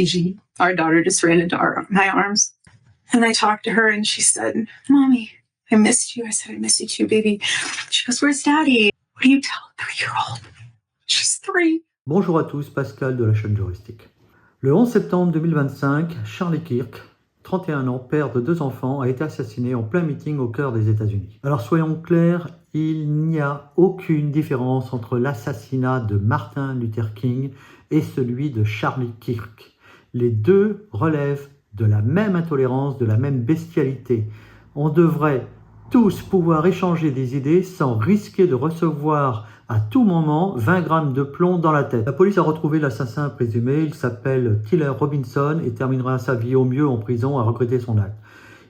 Gigi, our daughter, just ran into my arms. And I talked to her and she said, Mommy, I missed you. I said, I missed you too, baby. She goes, where's Daddy? What do you tell a 3-year-old? She's 3. Bonjour à tous, Pascal de la chaîne Juristique. Le 11 septembre 2025, Charlie Kirk, 31 ans, père de 2 enfants, a été assassiné en plein meeting au cœur des États-Unis. Alors soyons clairs, il n'y a aucune différence entre l'assassinat de Martin Luther King et celui de Charlie Kirk. Les deux relèvent de la même intolérance, de la même bestialité. On devrait tous pouvoir échanger des idées sans risquer de recevoir à tout moment 20 grammes de plomb dans la tête. La police a retrouvé l'assassin présumé, il s'appelle Tiller Robinson et terminera sa vie au mieux en prison à regretter son acte.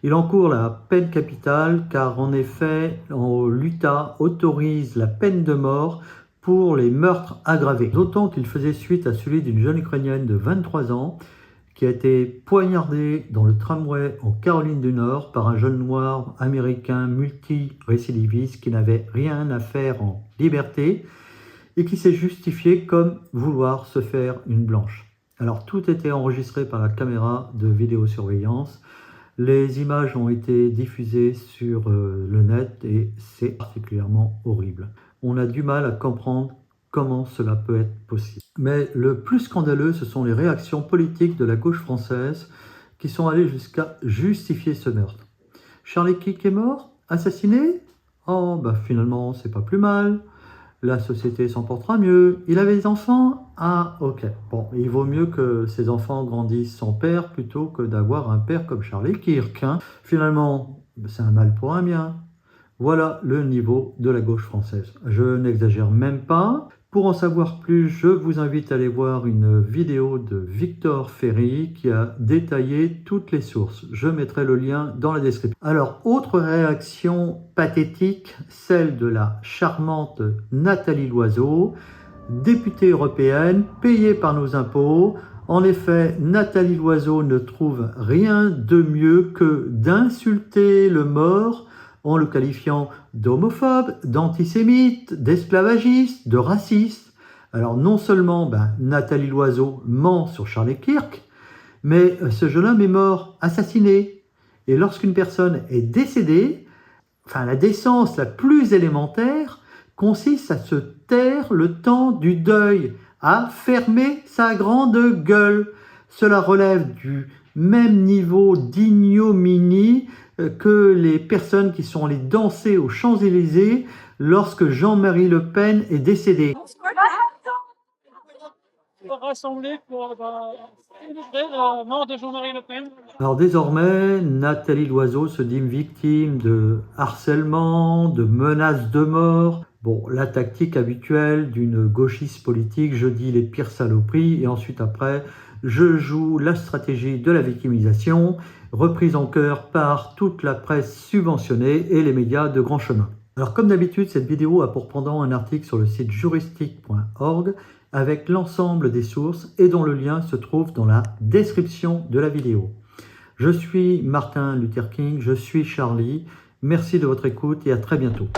Il encourt la peine capitale car en effet, l'Utah autorise la peine de mort pour les meurtres aggravés. D'autant qu'il faisait suite à celui d'une jeune Ukrainienne de 23 ans qui a été poignardée dans le tramway en Caroline du Nord par un jeune noir américain multi-récidiviste qui n'avait rien à faire en liberté et qui s'est justifié comme vouloir se faire une blanche. Alors tout était enregistré par la caméra de vidéosurveillance. Les images ont été diffusées sur le net et c'est particulièrement horrible. On a du mal à comprendre comment cela peut être possible. Mais le plus scandaleux, ce sont les réactions politiques de la gauche française qui sont allées jusqu'à justifier ce meurtre. Charlie Kirk est mort? Assassiné? Oh, bah finalement, c'est pas plus mal. La société s'en portera mieux. Il avait des enfants? Ah, ok. Bon, il vaut mieux que ses enfants grandissent sans père plutôt que d'avoir un père comme Charlie Kirk. Hein. Finalement, c'est un mal pour un bien. Voilà le niveau de la gauche française. Je n'exagère même pas. Pour en savoir plus, je vous invite à aller voir une vidéo de Victor Ferry qui a détaillé toutes les sources. Je mettrai le lien dans la description. Alors, autre réaction pathétique, celle de la charmante Nathalie Loiseau, députée européenne, payée par nos impôts. En effet, Nathalie Loiseau ne trouve rien de mieux que d'insulter le mort en le qualifiant d'homophobe, d'antisémite, d'esclavagiste, de raciste. Alors non seulement Nathalie Loiseau ment sur Charlie Kirk, mais ce jeune homme est mort, assassiné. Et lorsqu'une personne est décédée, la décence la plus élémentaire consiste à se taire le temps du deuil, à fermer sa grande gueule. Cela relève du même niveau d'ignominie que les personnes qui sont allées danser aux Champs-Élysées lorsque Jean-Marie Le Pen est décédé. On va rassembler pour célébrer la mort de Jean-Marie Le Pen. Alors désormais, Nathalie Loiseau se dit victime de harcèlement, de menaces de mort. Bon, la tactique habituelle d'une gauchiste politique, je dis les pires saloperies et ensuite après, je joue la stratégie de la victimisation, reprise en chœur par toute la presse subventionnée et les médias de grand chemin. Alors comme d'habitude, cette vidéo a pour pendant un article sur le site juristique.org avec l'ensemble des sources et dont le lien se trouve dans la description de la vidéo. Je suis Martin Luther King, je suis Charlie. Merci de votre écoute et à très bientôt.